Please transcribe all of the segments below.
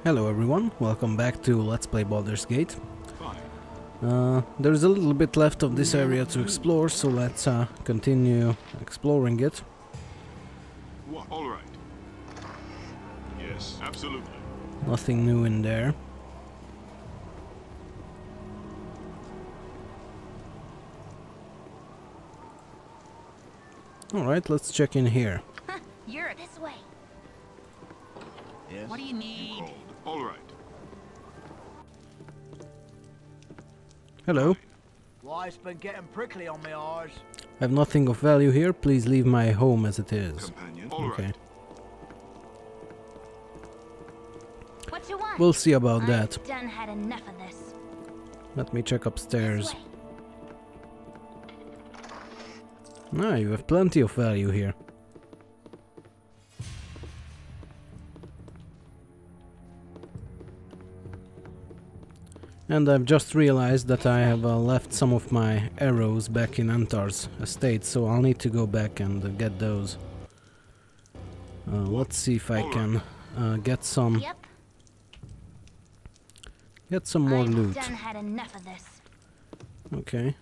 Hello everyone, welcome back to Let's Play Baldur's Gate. Fine. There's a little bit left of this area to explore, so let's continue exploring it. All right. Yes, absolutely. Nothing new in there. Alright, let's check in here. You're this way. Yes. What do you need? All right. Hello. Life's been getting prickly on my eyes. I have nothing of value here, please leave my home as it is. Companion. Okay. Right. What you want? We'll see about that. I've done had enough of this. Let me check upstairs. This way. Ah, you have plenty of value here. And I've just realized that I have left some of my arrows back in Antar's estate, so I'll need to go back and get those. Let's see if I can get some more loot. I've done had enough of this. Okay.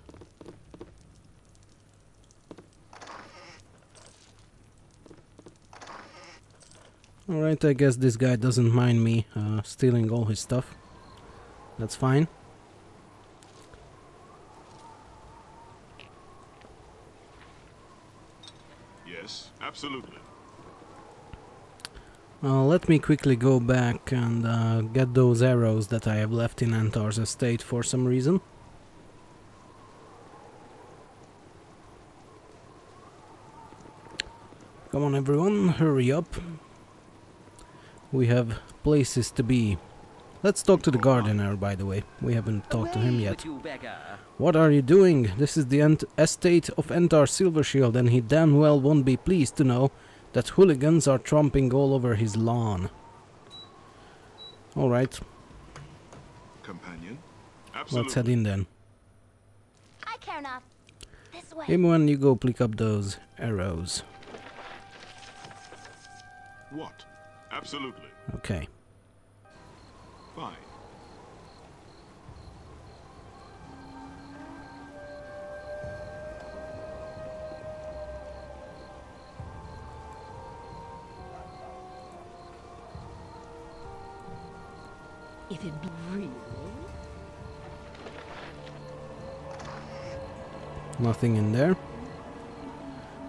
Alright, I guess this guy doesn't mind me stealing all his stuff. That's fine. Yes, absolutely. Let me quickly go back and get those arrows that I have left in Antar's estate for some reason. Come on everyone, hurry up. We have places to be. Let's talk to the gardener, by the way. We haven't talked to him yet. What are you doing? This is the estate of Entar Silvershield, and he damn well won't be pleased to know that hooligans are tromping all over his lawn. Alright. Companion. Absolutely. Let's head in then. I care not. This way. Everyone, you go pick up those arrows. What? Absolutely. Okay. Fine. If it be real. Nothing in there.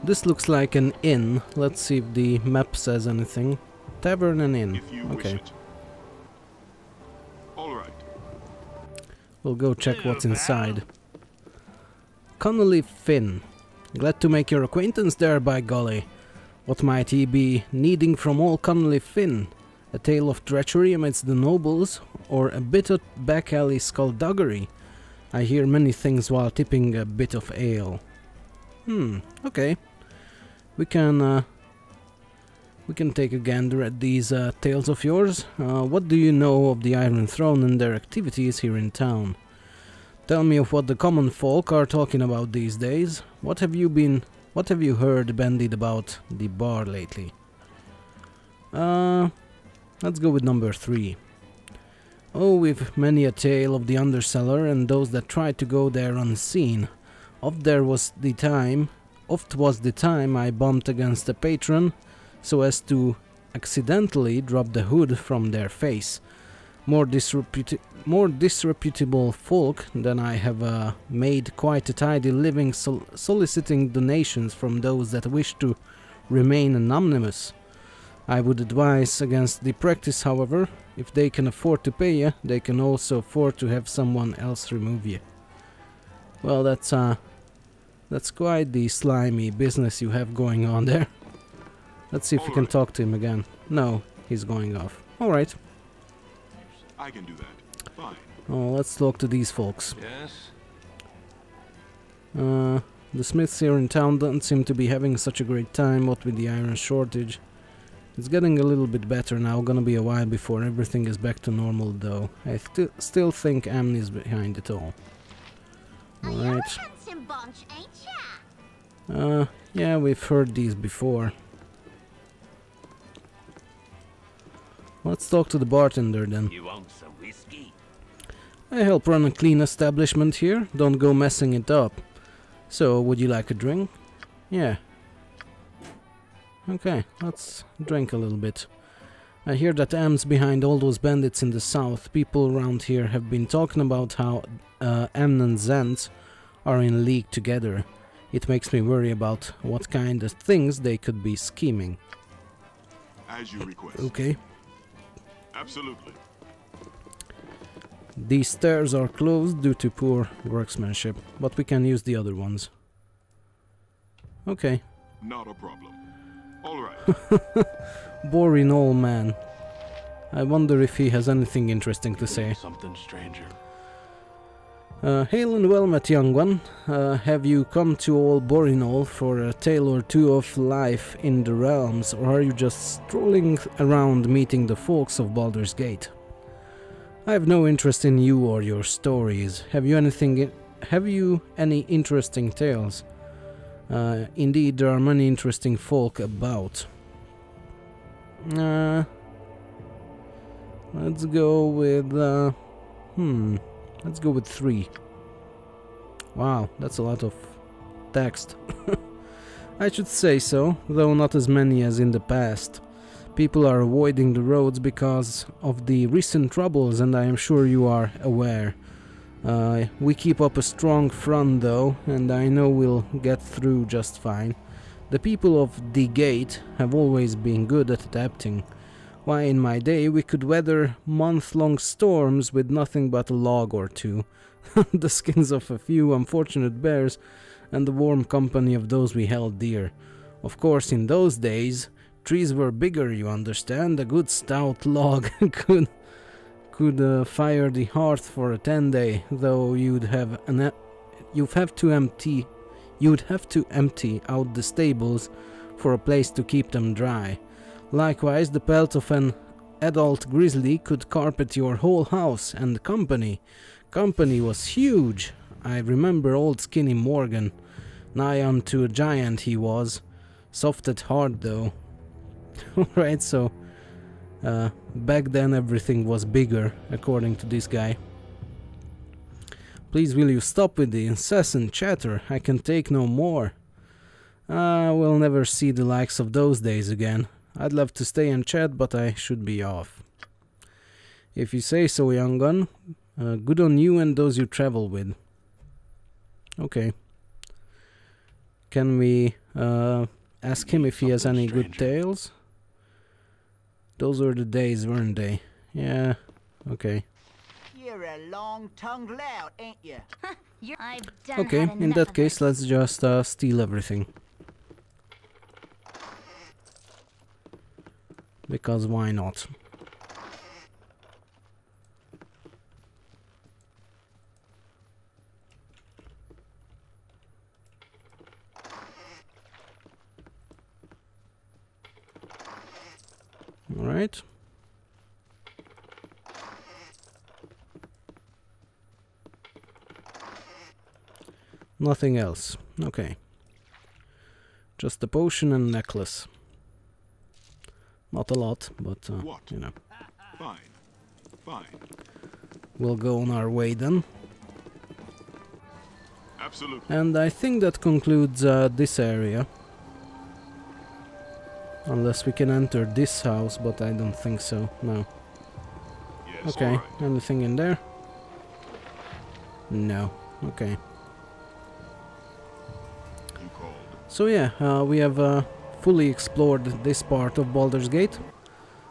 This looks like an inn. Let's see if the map says anything. Tavern and inn. If you wish Okay. it. All right. We'll go check what's inside. Connolly Finn. Glad to make your acquaintance there, by golly. What might he be needing from old Connolly Finn? A tale of treachery amidst the nobles, or a bit of back-alley skullduggery? I hear many things while tipping a bit of ale. Okay. We can take a gander at these tales of yours. What do you know of the Iron Throne and their activities here in town? Tell me of what the common folk are talking about these days. What have you heard bandied about the bar lately? Let's go with number 3. Oh, we've many a tale of the undercellar and those that tried to go there unseen. Oft was the time I bumped against a patron so as to accidentally drop the hood from their face. More disreputable folk than I have made quite a tidy living soliciting donations from those that wish to remain anonymous. I would advise against the practice, however. If they can afford to pay you, they can also afford to have someone else remove you. Well, that's quite the slimy business you have going on there. Let's see if we can talk to him again. No, he's going off. Alright. I can do that. Fine. Oh, let's talk to these folks. Yes. The smiths here in town don't seem to be having such a great time, what with the iron shortage. It's getting a little bit better now, gonna be a while before everything is back to normal though. I still think Amni's behind it all. Alright. Yeah, we've heard these before. Let's talk to the bartender then. You want some whiskey? I help run a clean establishment here. Don't go messing it up. So, would you like a drink? Yeah. Okay, let's drink a little bit. I hear that M's behind all those bandits in the south. People around here have been talking about how M and Zent are in league together. It makes me worry about what kind of things they could be scheming. As you request. Okay. Absolutely. These stairs are closed due to poor workmanship, but we can use the other ones. Okay. Not a problem. All right. Boring old man. I wonder if he has anything interesting to say. Something stranger. Hail and well met, young one. Have you come to old Borinol for a tale or two of life in the realms, or are you just strolling around meeting the folks of Baldur's Gate? I have no interest in you or your stories. Have you any interesting tales? Indeed, there are many interesting folk about. Let's go with let's go with 3. Wow, that's a lot of text. I should say so, though not as many as in the past. People are avoiding the roads because of the recent troubles, and I am sure you are aware. We keep up a strong front though, and I know we'll get through just fine. The people of the Gate have always been good at adapting. Why, in my day, we could weather month-long storms with nothing but a log or two, the skins of a few unfortunate bears, and the warm company of those we held dear. Of course, in those days, trees were bigger, you understand. A good stout log could fire the hearth for a 10-day, though you'd have to empty out the stables for a place to keep them dry. Likewise, the pelt of an adult grizzly could carpet your whole house, and the company was huge. I remember old skinny Morgan, nigh unto a giant he was, soft at heart though. Alright, so back then everything was bigger, according to this guy. Please, will you stop with the incessant chatter? I can take no more. We'll never see the likes of those days again. I'd love to stay and chat, but I should be off. If you say so, young gun. Good on you and those you travel with. Okay. Can we ask him if he has any good tales? Those were the days, weren't they? Yeah, okay. You're a long-tongued lout, ain't you? Okay, in that case, let's just steal everything. Because why not? All right. Nothing else. Okay. Just a potion and necklace. Not a lot, but you know. Fine. Fine. We'll go on our way then. Absolutely. And I think that concludes this area. Unless we can enter this house, but I don't think so. No. Yes, Okay. all right. Anything in there? No. Okay. You called. So yeah, we have fully explored this part of Baldur's Gate.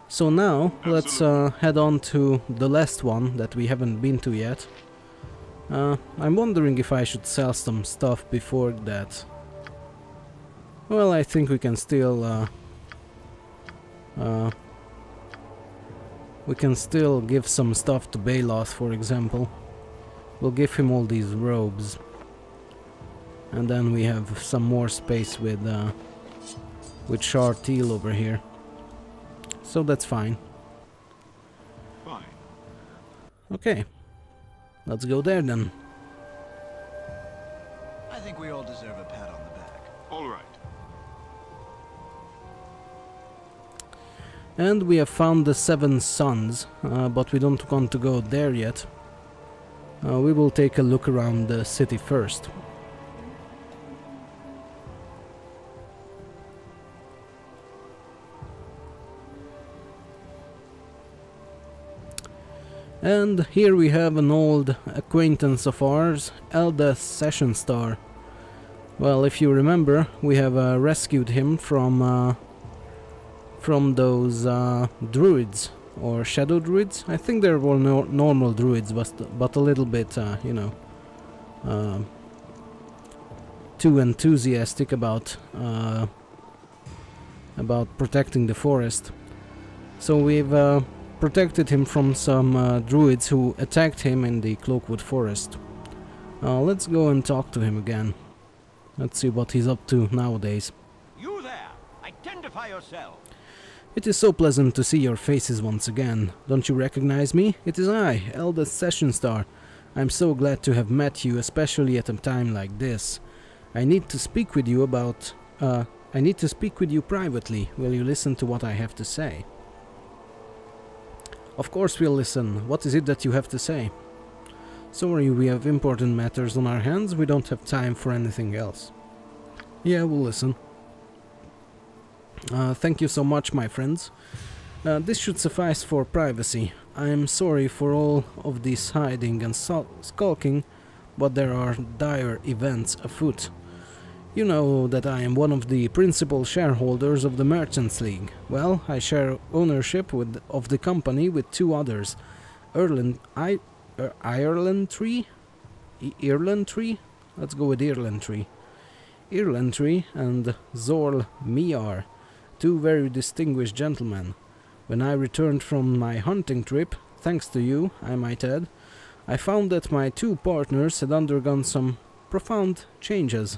So now, let's head on to the last one that we haven't been to yet. I'm wondering if I should sell some stuff before that. Well, I think we can still give some stuff to Baloth, for example. We'll give him all these robes. And then we have some more space with Shartil over here. So that's fine. Fine. Okay. Let's go there then. I think we all deserve a pat on the back. All right. And we have found the Seven Suns, but we don't want to go there yet. We will take a look around the city first. And here we have an old acquaintance of ours, Elda Sessionstar. Well, if you remember, we have rescued him from those druids, or shadow druids. I think they were normal druids, but a little bit, you know, too enthusiastic about protecting the forest. So we've protected him from some druids who attacked him in the Cloakwood Forest. Let's go and talk to him again. Let's see what he's up to nowadays. You there! Identify yourself! It is so pleasant to see your faces once again. Don't you recognize me? It is I, Elder Sessionstar. I'm so glad to have met you, especially at a time like this. I need to speak with you privately. Will you listen to what I have to say? Of course we'll listen. What is it that you have to say? Sorry, we have important matters on our hands. We don't have time for anything else. Yeah, we'll listen. Thank you so much, my friends. This should suffice for privacy. I am sorry for all of this hiding and skulking, but there are dire events afoot. You know that I am one of the principal shareholders of the Merchants League. Well, I share ownership of the company with two others. Ireland Tree? Let's go with Ireland Tree. Ireland Tree and Zorl Miar, two very distinguished gentlemen. When I returned from my hunting trip, thanks to you, I might add, I found that my two partners had undergone some profound changes.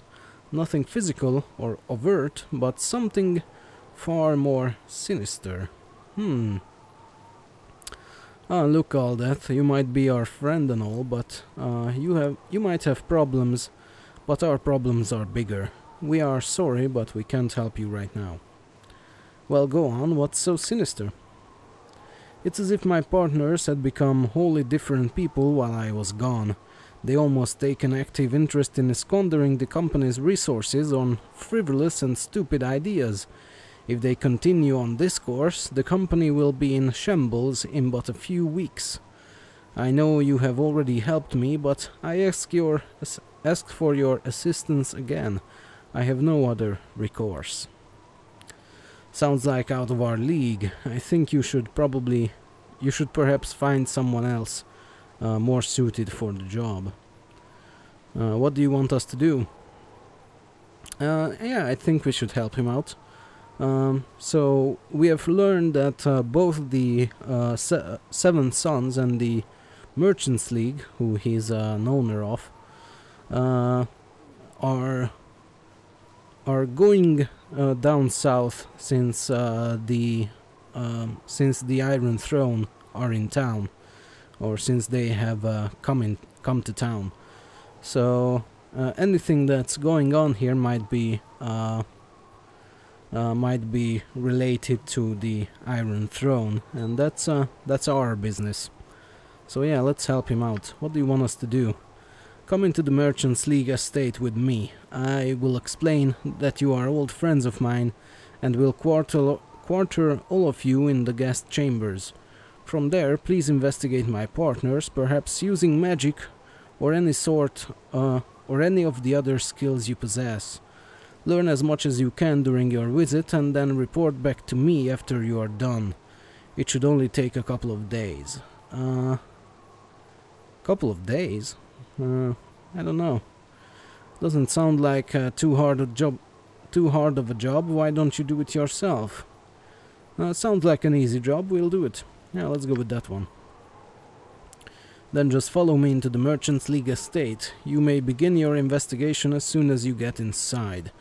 Nothing physical or overt, but something far more sinister. Look, all that. You might be our friend and all, but you might have problems, but our problems are bigger. We are sorry, but we can't help you right now. Well, go on. What's so sinister? It's as if my partners had become wholly different people while I was gone. They almost take an active interest in squandering the company's resources on frivolous and stupid ideas. If they continue on this course, the company will be in shambles in but a few weeks. I know you have already helped me, but I ask for your assistance again. I have no other recourse. Sounds like out of our league. I think you should perhaps find someone else more suited for the job. What do you want us to do? Yeah, I think we should help him out. So we have learned that both the Seven Sons and the Merchants League, who he's an owner of, are going down south since the Iron Throne are in town, or since they have come to town. So anything that's going on here might be related to the Iron Throne, and that's our business. So yeah, let's help him out. What do you want us to do? Come into the Merchants League estate with me. I will explain that you are old friends of mine, and will quarter all of you in the guest chambers. From there, please investigate my partners, perhaps using magic or any of the other skills you possess. Learn as much as you can during your visit, and then report back to me after you are done. It should only take a couple of days. Couple of days? I don't know. Doesn't sound like too hard of a job. Why don't you do it yourself? Sounds like an easy job. We'll do it. Yeah, let's go with that one. Then just follow me into the Merchants League estate. You may begin your investigation as soon as you get inside.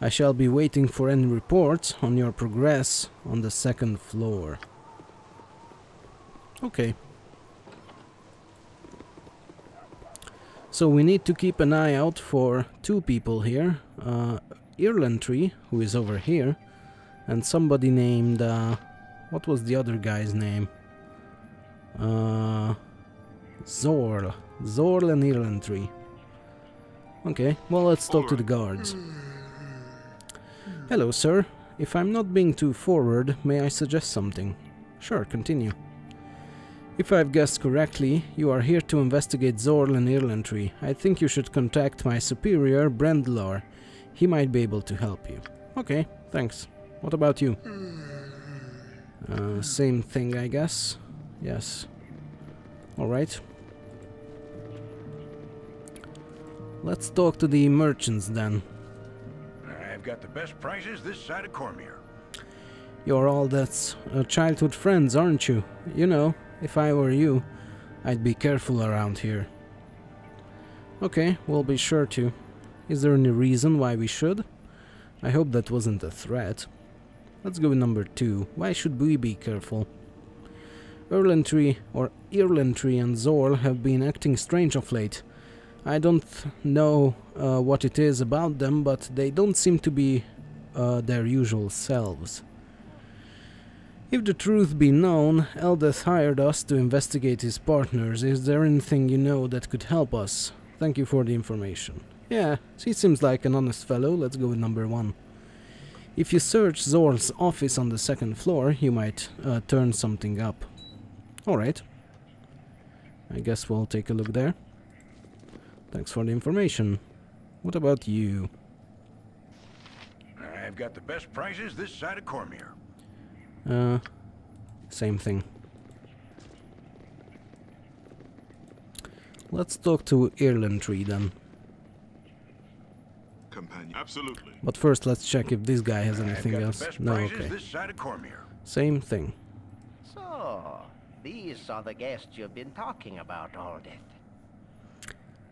I shall be waiting for any reports on your progress on the second floor. Okay. So we need to keep an eye out for two people here. Ireland Tree, who is over here, and somebody named What was the other guy's name? Zorl. Zorl and Irlantry. Okay, well, let's talk to the guards. Hello, sir. If I'm not being too forward, may I suggest something? Sure, continue. If I've guessed correctly, you are here to investigate Zorl and Irlantry. I think you should contact my superior, Baldur. He might be able to help you. Okay, thanks. What about you? Same thing, I guess. Yes. Alright. Let's talk to the merchants then. I've got the best prices this side of Cormier. You're all that's childhood friends, aren't you? You know, if I were you, I'd be careful around here. Okay, we'll be sure to. Is there any reason why we should? I hope that wasn't a threat. Let's go with number 2. Why should we be careful? Irlantry and Zorl have been acting strange of late. I don't know what it is about them, but they don't seem to be their usual selves. If the truth be known, Eldeth hired us to investigate his partners. Is there anything you know that could help us? Thank you for the information. Yeah, he seems like an honest fellow. Let's go with number 1. If you search Zorl's office on the 2nd floor, you might turn something up. Alright. I guess we'll take a look there. Thanks for the information. What about you? I've got the best prices this side of Cormier. Same thing. Let's talk to Irlantry then. Companion. Absolutely. But first let's check if this guy has anything else. No, okay. This side of Cormier. Same thing. So, these are the guests you've been talking about, Aldeth.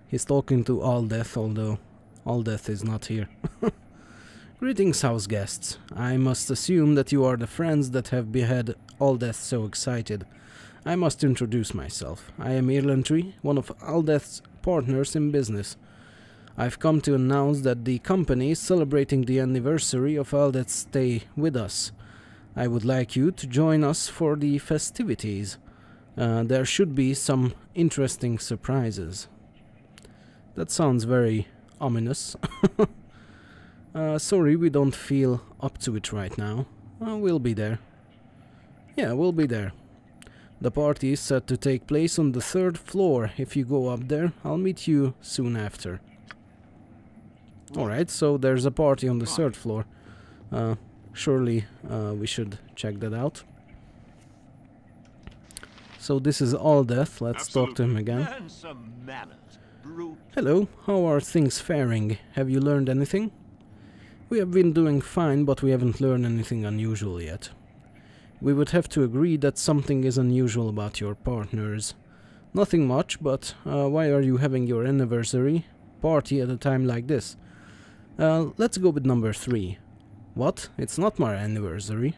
He's talking to Aldeth, although Aldeth is not here. Greetings, house guests. I must assume that you are the friends that have had Aldeth so excited. I must introduce myself. I am Irlantry, one of Aldeth's partners in business. I've come to announce that the company is celebrating the anniversary of Aldeth's stay with us. I would like you to join us for the festivities. There should be some interesting surprises. That sounds very ominous. Sorry, we don't feel up to it right now. We'll be there. Yeah, we'll be there. The party is set to take place on the 3rd floor. If you go up there, I'll meet you soon after. Alright, so there's a party on the 3rd floor. Surely we should check that out. So this is Aldeth. Let's talk to him again. And some manners, brute. Hello, how are things faring? Have you learned anything? We have been doing fine, but we haven't learned anything unusual yet. We would have to agree that something is unusual about your partners. Nothing much, but why are you having your anniversary party at a time like this? Let's go with number 3. What? It's not my anniversary.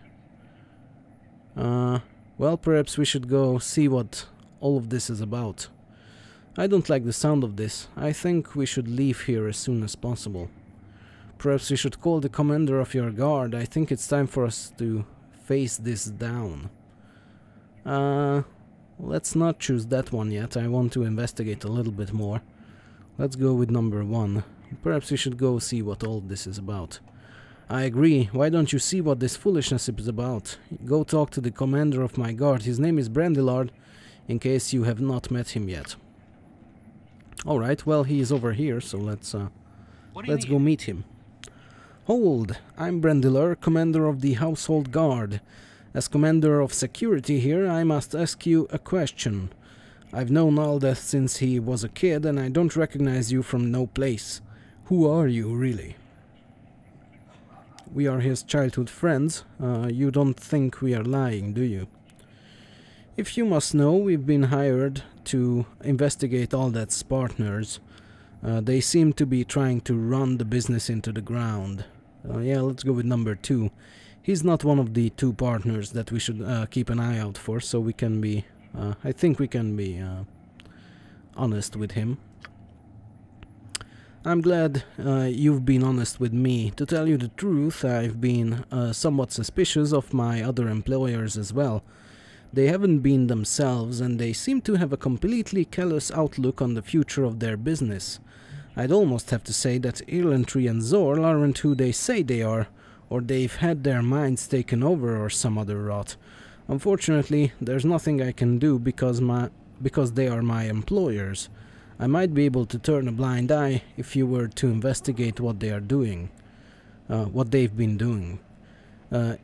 Well, perhaps we should go see what all of this is about. I don't like the sound of this. I think we should leave here as soon as possible. Perhaps we should call the commander of your guard. I think it's time for us to face this down. Let's not choose that one yet. I want to investigate a little bit more. Let's go with number 1. Perhaps we should go see what all this is about. I agree. Why don't you see what this foolishness is about? Go talk to the commander of my guard. His name is Baldur, in case you have not met him yet. Alright, well, he is over here, so let's go meet him. Hold! I'm Baldur, commander of the household guard. As commander of security here, I must ask you a question. I've known Aldeth since he was a kid, and I don't recognize you from no place. Who are you, really? We are his childhood friends. You don't think we are lying, do you? If you must know, we've been hired to investigate Aldeth's partners. They seem to be trying to run the business into the ground. Yeah, let's go with number 2. He's not one of the 2 partners that we should keep an eye out for, so we can be... I think we can be honest with him. I'm glad you've been honest with me. To tell you the truth, I've been somewhat suspicious of my other employers as well. They haven't been themselves, and they seem to have a completely callous outlook on the future of their business. I'd almost have to say that Irlantry and Zorl aren't who they say they are, or they've had their minds taken over or some other rot. Unfortunately, there's nothing I can do because they are my employers. I might be able to turn a blind eye if you were to investigate what they are doing, what they've been doing.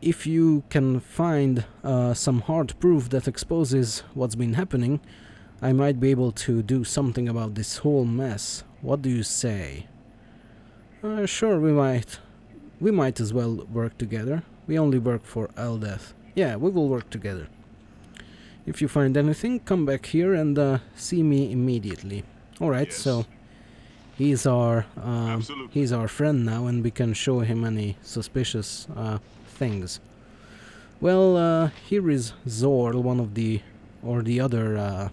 If you can find some hard proof that exposes what's been happening, I might be able to do something about this whole mess. What do you say? Sure, we might as well work together. We only work for Eldeth. Yeah, we will work together. If you find anything, come back here and see me immediately. Alright, Yes. so he's our friend now, and we can show him any suspicious things. Well, here is Zorl, one of the other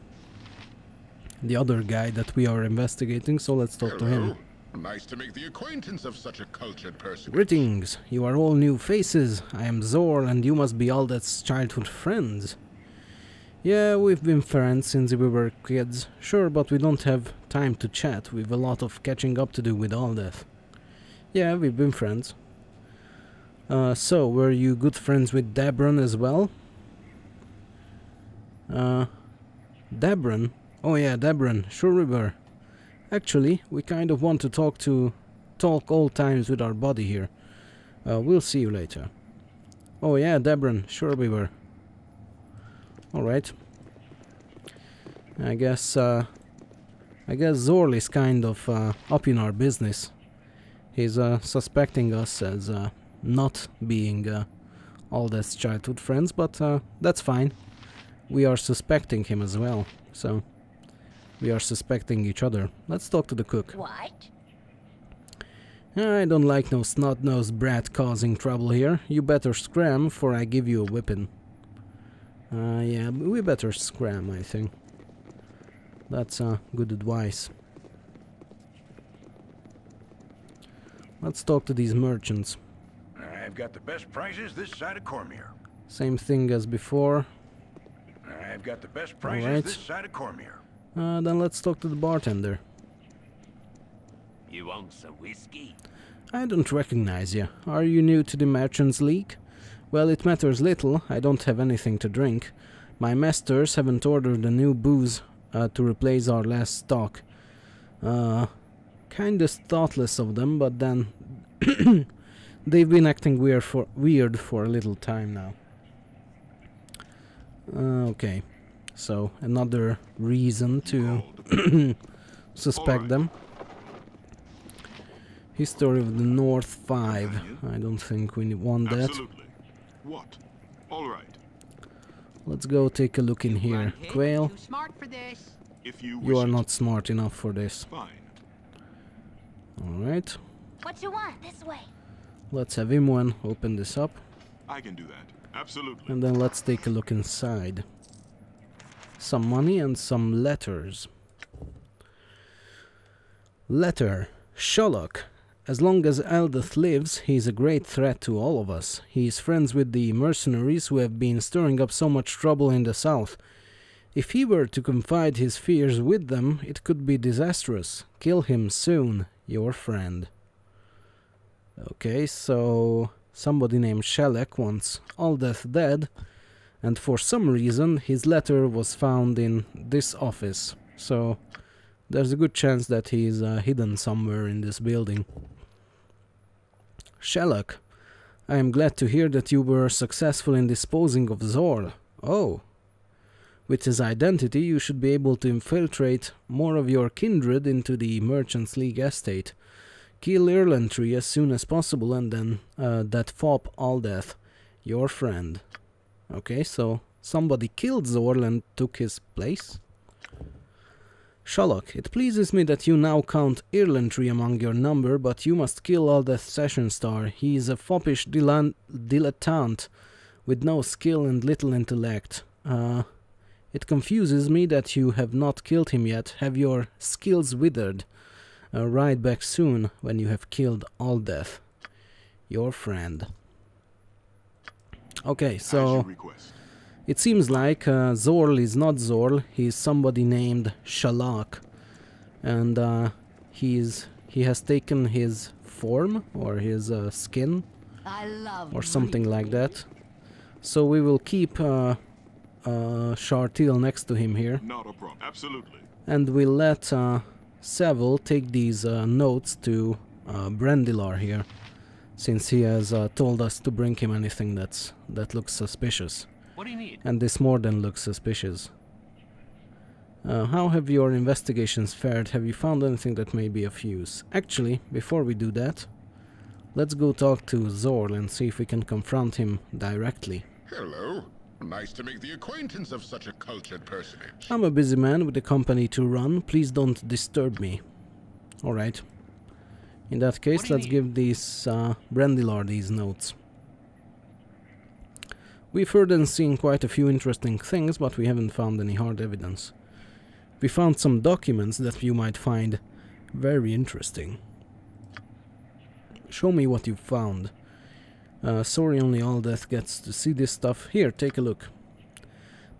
guy that we are investigating, so let's talk to him. Nice to make the acquaintance of such a cultured person. Greetings, you are all new faces. I am Zorl, and you must be Aldeth's childhood friends. Yeah, we've been friends since we were kids. Sure, but we don't have time to chat. We've a lot of catching up to do with Aldeth. Yeah, we've been friends. So, were you good friends with Dabron as well? Dabron? Oh yeah, Dabron. Sure we were. Actually, we kind of want to talk old times with our buddy here. We'll see you later. Oh yeah, Dabron. Sure we were. Alright. I guess Zorl is kind of up in our business. He's suspecting us as not being Aldeth's childhood friends, but that's fine. We are suspecting him as well, so we are suspecting each other. Let's talk to the cook. What? I don't like no snot-nosed brat causing trouble here. You better scram, for I give you a whipping. Yeah, we better scram, I think. That's good advice. Let's talk to these merchants. I've got the best prices this side of Cormier. Same thing as before. I've got the best prices Alright. this side of Cormier. Then let's talk to the bartender. You want some whiskey? I don't recognize you. Are you new to the Merchants League? Well, it matters little. I don't have anything to drink. My masters haven't ordered a new booze to replace our last stock. Kinda thoughtless of them, but then they've been acting weird for a little time now. Okay, so another reason to suspect them. History of the North 5. I don't think we want that. Absolutely. What? All right. Let's go take a look in here. Quail, Too smart for this. If you you wish are it. not smart enough for this. Fine. Alright, What you want? This way. let's have him one open this up. I can do that. Absolutely. And then let's take a look inside. Some money and some letters. Letter. Sherlock. As long as Eldeth lives, he is a great threat to all of us. He is friends with the mercenaries who have been stirring up so much trouble in the south. If he were to confide his fears with them, it could be disastrous. Kill him soon, your friend. Okay, so somebody named Sherlock wants Aldeth dead, and for some reason his letter was found in this office. So there's a good chance that he is hidden somewhere in this building. Sherlock, I am glad to hear that you were successful in disposing of Zorl. Oh. With his identity, you should be able to infiltrate more of your kindred into the Merchants League estate. Kill Irlantry as soon as possible, and then that fop Aldeth, your friend. Okay, so somebody killed Zorl and took his place? Sherlock, it pleases me that you now count Irlantry among your number, but you must kill Aldeth Sessionstar. He is a foppish dilettante with no skill and little intellect. It confuses me that you have not killed him yet. Have your skills withered? Ride back soon when you have killed Aldeth, your friend. Okay, As you so request. it seems like Zorl is not Zorl, he's somebody named Shalak. And he has taken his form, or his skin, I love or something like that. So we will keep Shartil next to him here. Not a problem. Absolutely. And we'll let Seville take these notes to Brandilar here, since he has told us to bring him anything that looks suspicious. What do you need? And this more than looks suspicious. How have your investigations fared? Have you found anything that may be of use? Actually, before we do that, let's go talk to Zorl and see if we can confront him directly. Hello. Nice to make the acquaintance of such a cultured personage. I'm a busy man with a company to run. Please don't disturb me. Alright. In that case, let's give these Brandilar these notes. We've heard and seen quite a few interesting things, but we haven't found any hard evidence. We found some documents that you might find very interesting. Show me what you found. Sorry, only Aldeth gets to see this stuff. Here, take a look.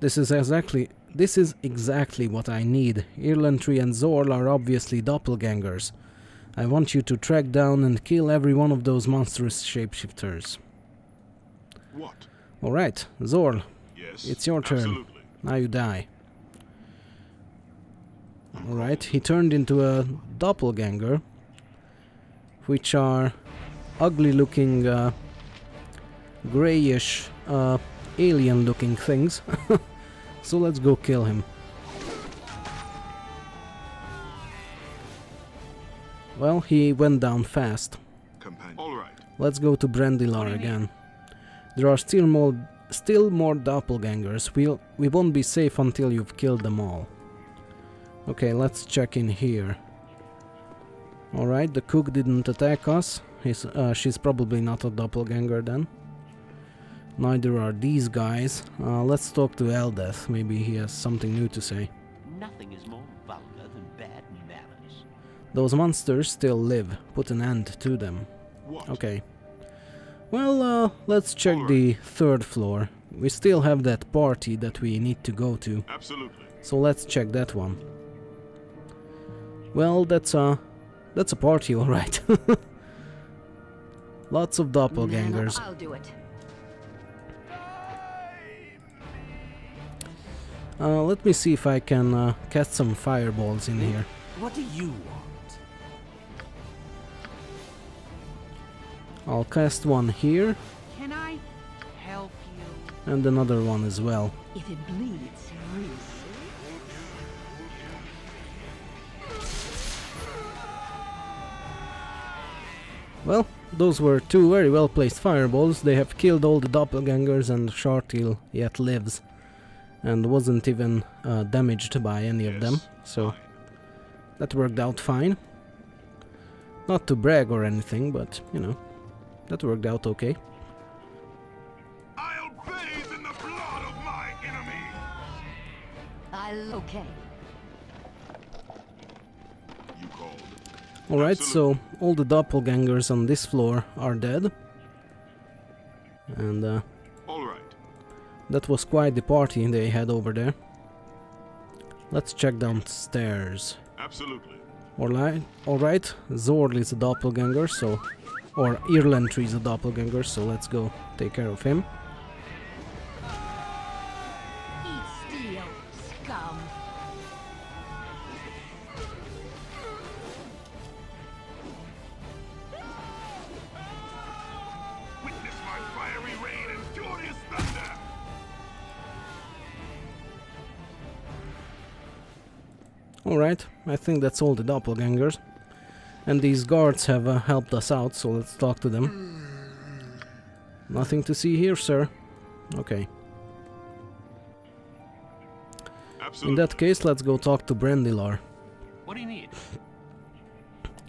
This is exactly what I need. Irlantry and Zorl are obviously doppelgangers. I want you to track down and kill every one of those monstrous shapeshifters. What? Alright, Zorl, Yes. it's your turn. Absolutely. Now you die. Alright, he turned into a doppelganger, which are ugly looking, grayish, alien looking things. So let's go kill him. Well, he went down fast. Companion. All right. Let's go to Brandilar again. There are still more doppelgangers. We won't be safe until you've killed them all. Okay, let's check in here. Alright, the cook didn't attack us. She's probably not a doppelganger then. Neither are these guys. Let's talk to Aldeth. Maybe he has something new to say. Nothing is more vulgar than bad manners. Those monsters still live. Put an end to them. What? Okay. Well, let's check the third floor. We still have that party that we need to go to. Absolutely. So let's check that one. Well, that's a party, all right. Lots of doppelgangers. I'll do it. Let me see if I can cast some fireballs in here. What do you want? I'll cast one here, Can I help you? and another one as well. If it bleeds, release. Well, those were two very well placed fireballs. They have killed all the doppelgangers, and Shartil yet lives and wasn't even damaged by any of them, so Fine. that worked out fine. Not to brag or anything, but you know, that worked out okay. I'll bathe in the blood of my enemy. Okay. You called. Alright, so all the doppelgangers on this floor are dead. And All right. that was quite the party they had over there. Let's check downstairs. Absolutely. Alright, Zorl is a doppelganger, so... Or Irlantry is a doppelganger, so let's go take care of him. Eat steel, scum. Witness my fiery rain and furious thunder. Alright, I think that's all the doppelgangers. And these guards have helped us out, so let's talk to them. Nothing to see here, sir. Okay. Absolutely. In that case, let's go talk to Brandilar. What do you need?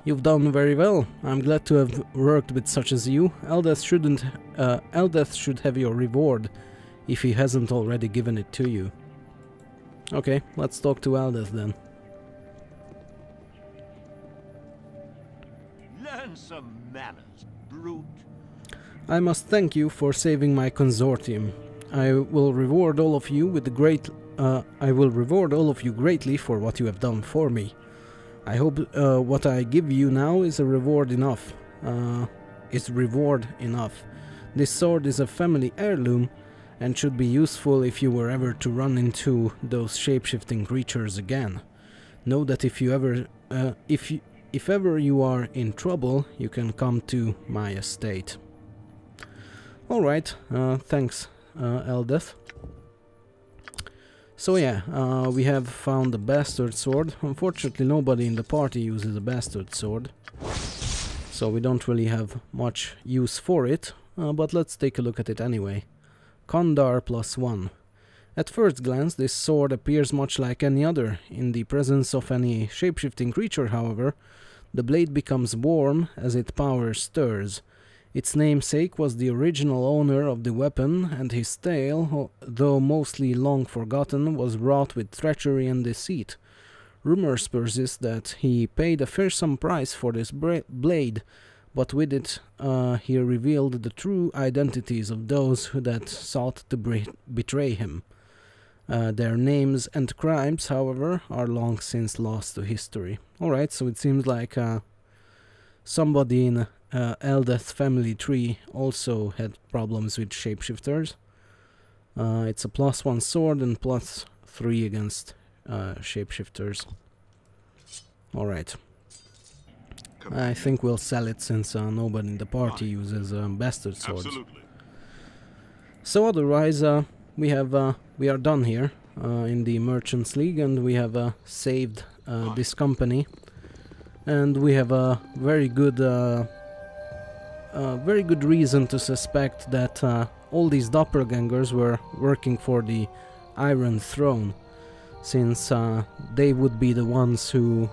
You've done very well. I'm glad to have worked with such as you. Aldeth should have your reward, if he hasn't already given it to you. Okay, let's talk to Aldeth then. some manners, brute. I must thank you for saving my consortium. I will reward all of you greatly for what you have done for me. I hope what I give you now is a reward enough. This sword is a family heirloom and should be useful if you were ever to run into those shape-shifting creatures again. Know that if ever you are in trouble, you can come to my estate. Alright, thanks, Eldeth. So yeah, we have found a bastard sword. Unfortunately, nobody in the party uses a bastard sword, so we don't really have much use for it, but let's take a look at it anyway. Kandar +1. At first glance, this sword appears much like any other. In the presence of any shape-shifting creature, however, the blade becomes warm as its power stirs. Its namesake was the original owner of the weapon, and his tale, though mostly long forgotten, was wrought with treachery and deceit. Rumors persist that he paid a fearsome price for this blade, but with it he revealed the true identities of those that sought to betray him. Their names and crimes, however, are long since lost to history. Alright, so it seems like somebody in Eldeth family tree also had problems with shapeshifters. It's a +1 sword and +3 against shapeshifters. Alright. I think we'll sell it since nobody in the party uses bastard swords. Absolutely. So otherwise, we are done here in the Merchants League, and we have saved this company, and we have a very good reason to suspect that all these doppelgangers were working for the Iron Throne, since they would be the ones who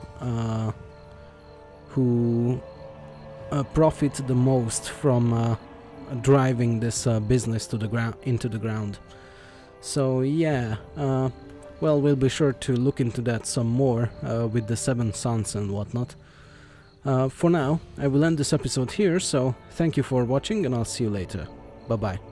profit the most from driving this business to the into the ground. So yeah, well, we'll be sure to look into that some more with the Seven Sons and whatnot. For now, I will end this episode here, so thank you for watching and I'll see you later. Bye bye.